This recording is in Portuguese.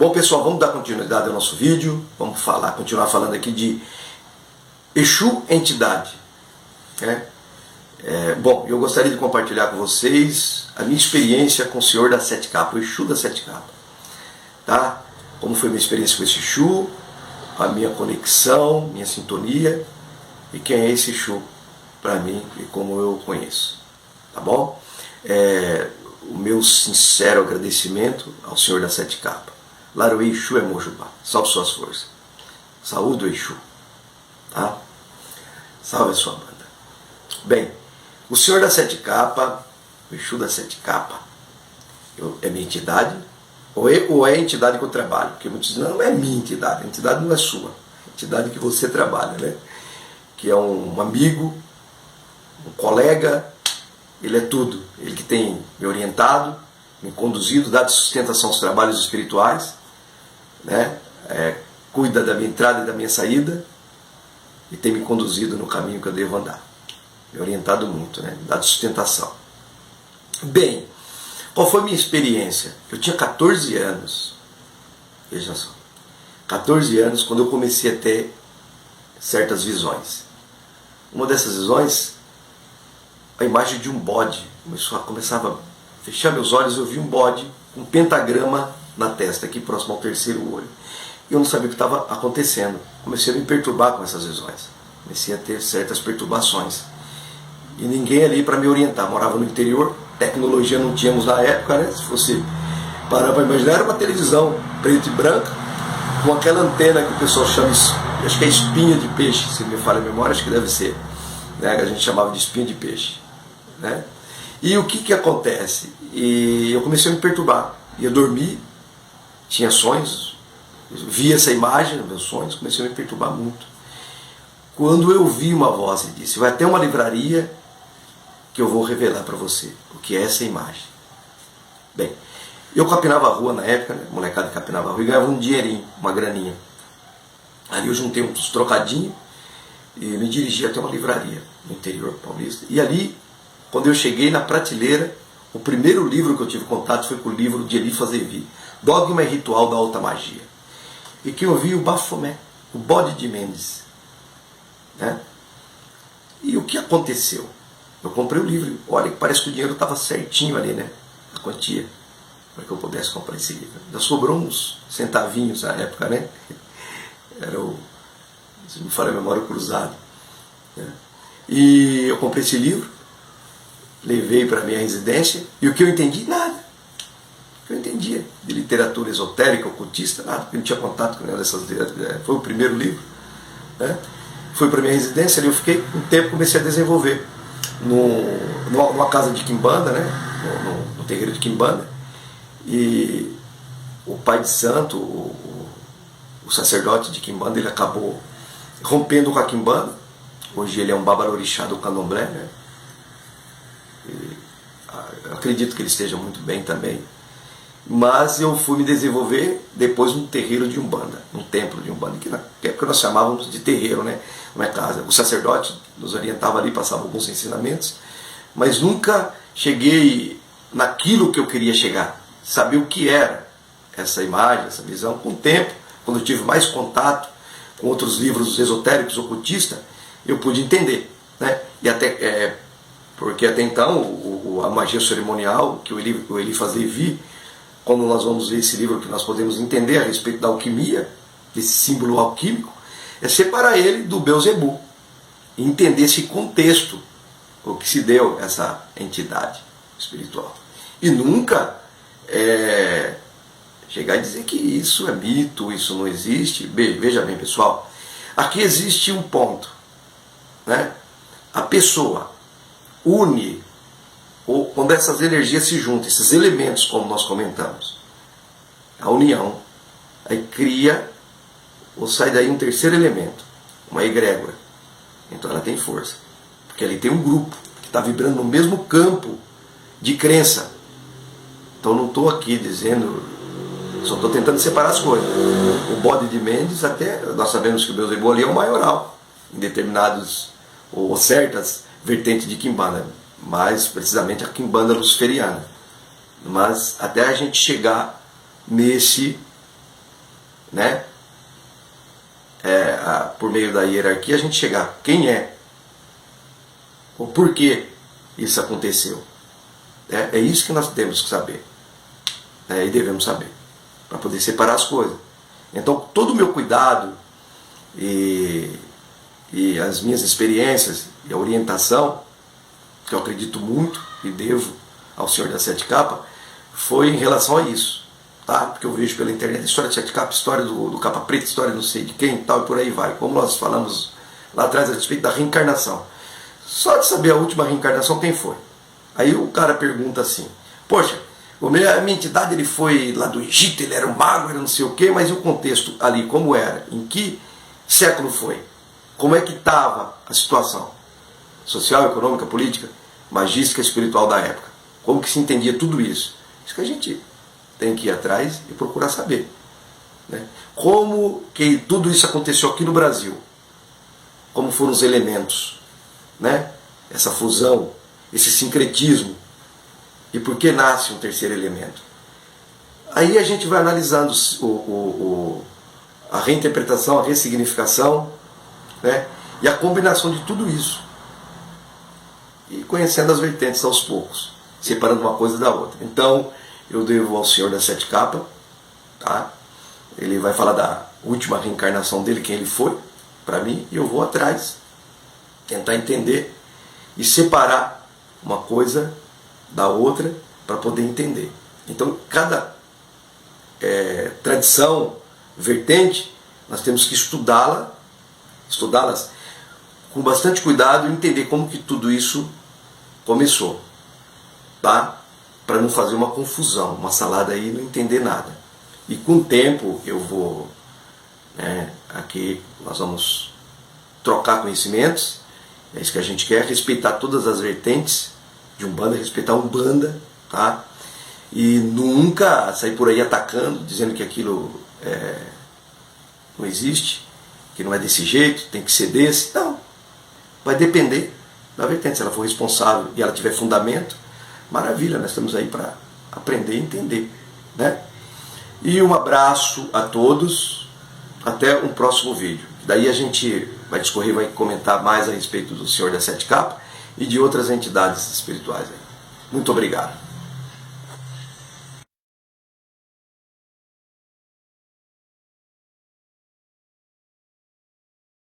Bom, pessoal, vamos dar continuidade ao nosso vídeo. Vamos continuar falando aqui de Exu entidade. Bom, eu gostaria de compartilhar com vocês a minha experiência com o Senhor das Sete Capas, o Exu das Sete Capas. Tá? Como foi minha experiência com esse Exu, a minha conexão, minha sintonia e quem é esse Exu para mim e como eu o conheço. Tá bom? O meu sincero agradecimento ao Senhor das Sete Capas. Laroê Exu é Mojubá. Salve suas forças. Saúde o Exu. Tá? Salve a sua banda. Bem, o Senhor das Sete Capas, o Exu das Sete Capas, é minha entidade, ou é a entidade que eu trabalho? Porque muitos dizem, não é minha entidade, a entidade não é sua, a entidade que você trabalha, né? Que é um amigo, um colega, ele é tudo. Ele que tem me orientado, me conduzido, dado sustentação aos trabalhos espirituais, né? Cuida da minha entrada e da minha saída e tem me conduzido no caminho que eu devo andar. Me orientado muito, né? Dado sustentação. Bem, qual foi a minha experiência? Eu tinha 14 anos, veja só, 14 anos quando eu comecei a ter certas visões. Uma dessas visões, a imagem de um bode. Começava a fechar meus olhos, eu vi um bode com um pentagrama na testa, aqui próximo ao terceiro olho. Eu não sabia o que estava acontecendo. Comecei a me perturbar com essas visões. Comecei a ter certas perturbações. E ninguém ali para me orientar. Morava no interior, tecnologia não tínhamos na época, né? Se fosse parar para imaginar, era uma televisão preta e branca, com aquela antena que o pessoal chama, acho que é espinha de peixe, se me falha a memória, acho que deve ser, né? A gente chamava de espinha de peixe, né? E o que acontece? E eu comecei a me perturbar. Eu dormi, tinha sonhos, vi essa imagem nos meus sonhos, comecei a me perturbar muito. Quando eu vi uma voz e disse, vai até uma livraria que eu vou revelar para você o que é essa imagem. Bem, eu capinava a rua na época, né? Molecada capinava a rua e ganhava um dinheirinho, uma graninha. Ali eu juntei uns trocadinhos e me dirigi até uma livraria no interior paulista. E ali, quando eu cheguei na prateleira, o primeiro livro que eu tive contato foi com o livro de Eliphas Levi, Dogma e Ritual da Alta Magia. E que eu vi o Bafomé, o bode de Mendes. Né? E o que aconteceu? Eu comprei o livro, olha que parece que o dinheiro estava certinho ali, né? A quantia, para que eu pudesse comprar esse livro. Ainda sobrou uns centavinhos na época, né? Era se me falha a memória, cruzado. Né? E eu comprei esse livro, levei para a minha residência, e o que eu entendi? Nada. O que eu entendia de literatura esotérica, ocultista, nada, porque não tinha contato com nenhuma dessas literaturas. Foi o primeiro livro. Né? Fui para a minha residência, ali eu fiquei um tempo, comecei a desenvolver. Numa casa de Quimbanda, né? No terreiro de Quimbanda, e o pai de santo, o sacerdote de Quimbanda, ele acabou rompendo com a Quimbanda. Hoje ele é um babalorixá do candomblé, né? Eu acredito que ele esteja muito bem também, mas eu fui me desenvolver depois num terreiro de Umbanda, num templo de Umbanda, que na época nós chamávamos de terreiro, né? Uma casa. O sacerdote nos orientava ali, passava alguns ensinamentos, mas nunca cheguei naquilo que eu queria chegar, saber o que era essa imagem, essa visão. Com o tempo, quando eu tive mais contato com outros livros esotéricos, ocultistas, eu pude entender, né? E até, porque até então a magia cerimonial que o Eliphas Levi, quando nós vamos ler esse livro, que nós podemos entender a respeito da alquimia, desse símbolo alquímico, é separar ele do Beuzebu, e entender esse contexto, o que se deu essa entidade espiritual. E nunca chegar e dizer que isso é mito, isso não existe. Veja bem, pessoal, aqui existe um ponto, né? A pessoa une, ou quando essas energias se juntam, esses elementos, como nós comentamos, a união, aí cria, ou sai daí um terceiro elemento, uma egrégora. Então ela tem força, porque ali tem um grupo que está vibrando no mesmo campo de crença. Então não estou aqui dizendo, só estou tentando separar as coisas. O bode de Mendes, até nós sabemos que o Beuzebu ali é o maioral, em determinados ou certas vertentes de Quimbanda, mais precisamente a Quimbanda luciferiana. Mas até a gente chegar nesse né? Por meio da hierarquia, a gente chegar quem é, o porquê isso aconteceu. É isso que nós temos que saber, e devemos saber, para poder separar as coisas. Então, todo o meu cuidado e as minhas experiências e a orientação, que eu acredito muito e devo ao Senhor das Sete Capas, foi em relação a isso, tá? Porque eu vejo pela internet a história de Sete Capas, história do Capa Preta, história não sei de quem e tal, e por aí vai. Como nós falamos lá atrás a respeito da reencarnação. Só de saber a última reencarnação quem foi. Aí o cara pergunta assim, poxa, a minha entidade ele foi lá do Egito, ele era um mago, era não sei o quê, mas e o contexto ali, como era? Em que século foi? Como é que estava a situação social, econômica, política, magística, espiritual da época? Como que se entendia tudo isso? Isso que a gente tem que ir atrás e procurar saber, né? Como que tudo isso aconteceu aqui no Brasil? Como foram os elementos, né? Essa fusão, esse sincretismo, e por que nasce um terceiro elemento? Aí a gente vai analisando a reinterpretação, a ressignificação, né? E a combinação de tudo isso, e conhecendo as vertentes aos poucos, separando uma coisa da outra. Então eu devo ao Senhor das Sete Capas, tá? Ele vai falar da última reencarnação dele, quem ele foi para mim, e eu vou atrás tentar entender e separar uma coisa da outra para poder entender. Então cada tradição, vertente, nós temos que estudá-las com bastante cuidado e entender como que tudo isso começou, tá? Para não fazer uma confusão, uma salada aí e não entender nada. E com o tempo eu vou, aqui nós vamos trocar conhecimentos, é isso que a gente quer, respeitar todas as vertentes de Umbanda, respeitar a Umbanda, tá? E nunca sair por aí atacando, dizendo que aquilo não existe, que não é desse jeito, tem que ser desse. Não, vai depender da vertente. Se ela for responsável e ela tiver fundamento, maravilha, nós estamos aí para aprender e entender, né? E um abraço a todos, até um próximo vídeo. Daí a gente vai discorrer, vai comentar mais a respeito do Senhor das Sete Capas e de outras entidades espirituais aí. Muito obrigado.